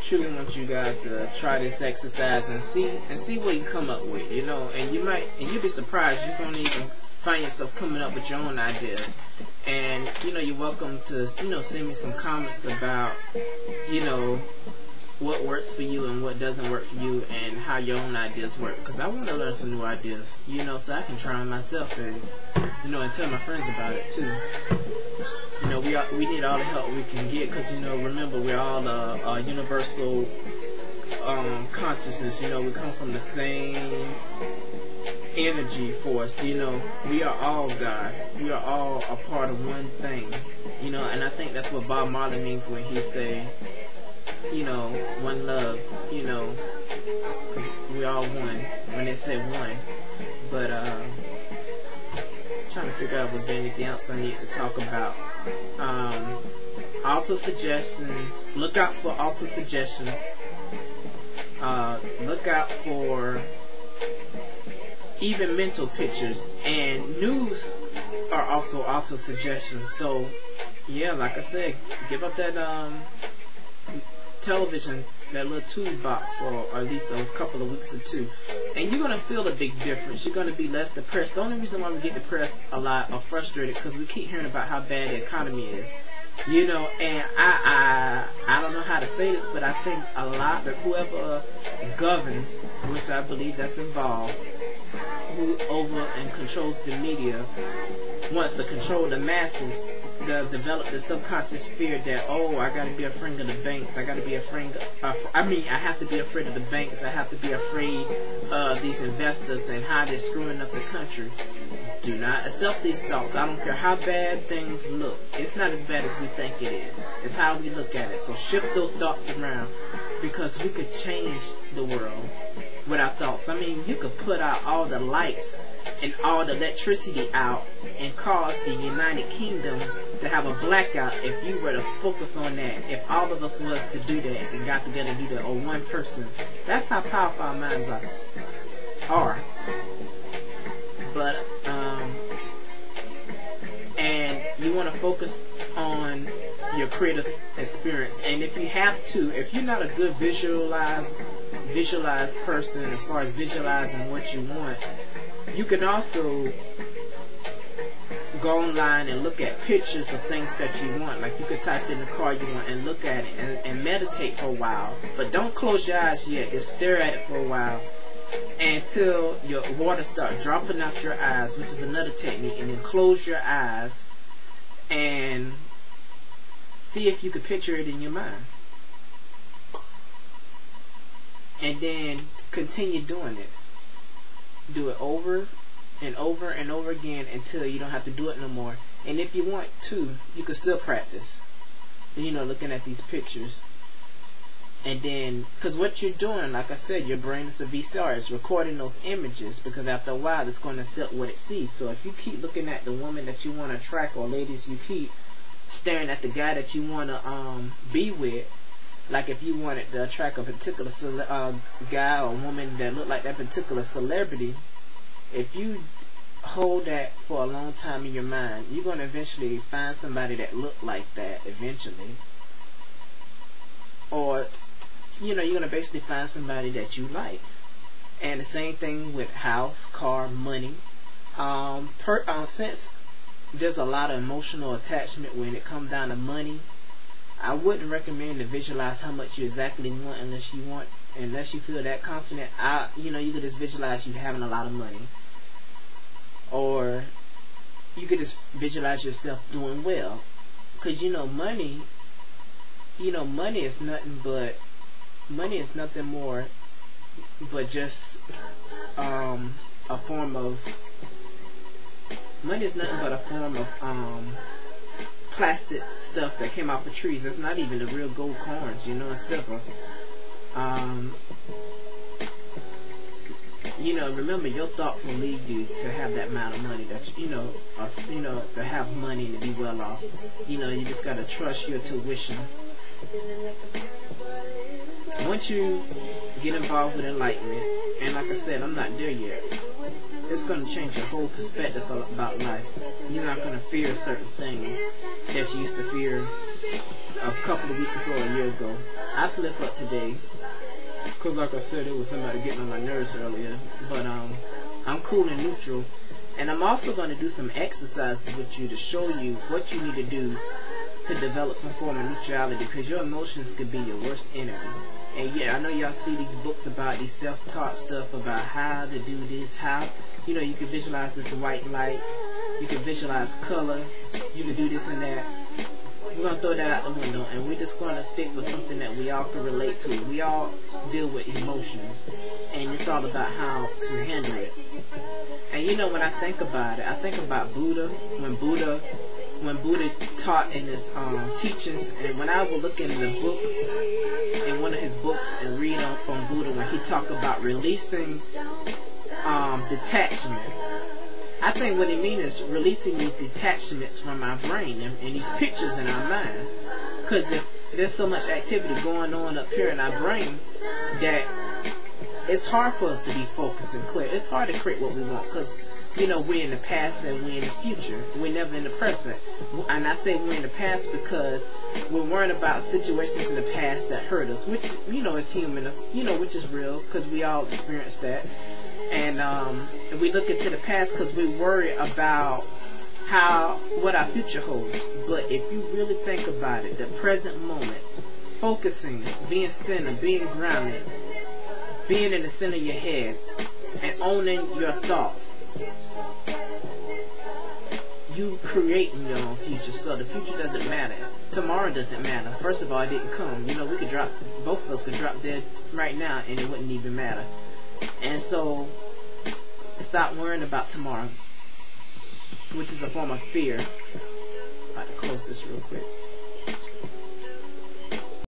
truly want you guys to try this exercise and see what you come up with, you know. And you'll be surprised. You're gonna even find yourself coming up with your own ideas. And you know, you're welcome to, you know, send me some comments about, you know, what works for you and what doesn't work for you, and how your own ideas work. Because I want to learn some new ideas, you know, so I can try them myself, and you know, and tell my friends about it too. You know, we need all the help we can get, because, you know, remember, we're all a universal consciousness. You know, we come from the same energy force. You know, we are all God. We are all a part of one thing. You know, and I think that's what Bob Marley means when he say, you know, one love. You know, because we all one. When they say one, but trying to figure out was there anything else I need to talk about. Auto suggestions. Look out for auto suggestions. Look out for even mental pictures, and news are also auto suggestions. So yeah, like I said, give up that television, that little tube box, for at least a couple of weeks or two, and you're gonna feel a big difference. You're gonna be less depressed. The only reason why we get depressed a lot or frustrated because we keep hearing about how bad the economy is, you know. And I don't know how to say this, but I think a lot of whoever governs, which I believe that's involved, who over and controls the media, wants to control the masses. They've developed the subconscious fear that, oh, I gotta be afraid of the banks. I gotta be afraid of, I have to be afraid of the banks. I have to be afraid of these investors and how they're screwing up the country. Do not accept these thoughts. I don't care how bad things look. It's not as bad as we think it is. It's how we look at it. So shift those thoughts around, because we could change the world with our thoughts. I mean, you could put out all the lights and all the electricity out and cause the United Kingdom to have a blackout if you were to focus on that. If all of us was to do that and got together and do that, or one person. That's how powerful our minds are. But and you want to focus on your creative experience. And if you have to, if you're not a good visualize person as far as visualizing what you want, you can also go online and look at pictures of things that you want. Like, you could type in the car you want and look at it and meditate for a while. But don't close your eyes yet. Just stare at it for a while until your water starts dropping out your eyes, which is another technique. And then close your eyes and see if you could picture it in your mind. And then continue doing it. Do it over and over and over again until you don't have to do it no more. And if you want to, you can still practice, you know, looking at these pictures. And then, because what you're doing, like I said, your brain is a VCR. It's recording those images, because after a while it's going to accept what it sees. So if you keep looking at the woman that you want to attract, or ladies, you keep staring at the guy that you want to be with. Like, if you wanted to attract a particular guy or woman that looked like that particular celebrity, if you hold that for a long time in your mind, you're going to eventually find somebody that look like that eventually. Or, you know, you're going to basically find somebody that you like. And the same thing with house, car, money. Since there's a lot of emotional attachment when it comes down to money, I wouldn't recommend to visualize how much you exactly want unless you feel that confident. You know, you could just visualize you having a lot of money. Or you could just visualize yourself doing well. Because, you know, money is nothing more but just a form of plastic stuff that came off of trees. It's not even the real gold coins, you know, it's silver. You know, remember, your thoughts will lead you to have that amount of money that you know, to have money and to be well off. You know, you just gotta trust your tuition. Once you get involved with enlightenment, and like I said, I'm not there yet, it's going to change your whole perspective about life. You're not going to fear certain things that you used to fear a couple of weeks ago, a year ago. I slipped up today, because like I said, it was somebody getting on my nerves earlier. But I'm cool and neutral. And I'm also going to do some exercises with you to show you what you need to do to develop some form of neutrality, because your emotions could be your worst enemy. And yeah, I know y'all see these books about these self-taught stuff about how to do this, how, you know, you can visualize this white light, you can visualize color, you can do this and that. We're going to throw that out the window, and we're just going to stick with something that we all can relate to. We all deal with emotions, and it's all about how to handle it. And you know, when I think about it, I think about Buddha, when Buddha taught in his teachings, and when I would look in the book, in one of his books, and read on from Buddha, when he talked about releasing detachment, I think what he means is releasing these detachments from our brain and these pictures in our mind. Because if there's so much activity going on up here in our brain that it's hard for us to be focused and clear. It's hard to create what we want, because, you know, we're in the past and we're in the future. We're never in the present. And I say we're in the past because we're worrying about situations in the past that hurt us, which, you know, is human, you know, which is real, because we all experience that. And we look into the past because we worry about what our future holds. But if you really think about it, the present moment, focusing, being centered, being grounded, being in the center of your head, and owning your thoughts, you creating your own future. So the future doesn't matter. Tomorrow doesn't matter. First of all, it didn't come. You know, we could drop, both of us could drop dead right now, and it wouldn't even matter. And so, stop worrying about tomorrow, which is a form of fear. I'm about to close this real quick.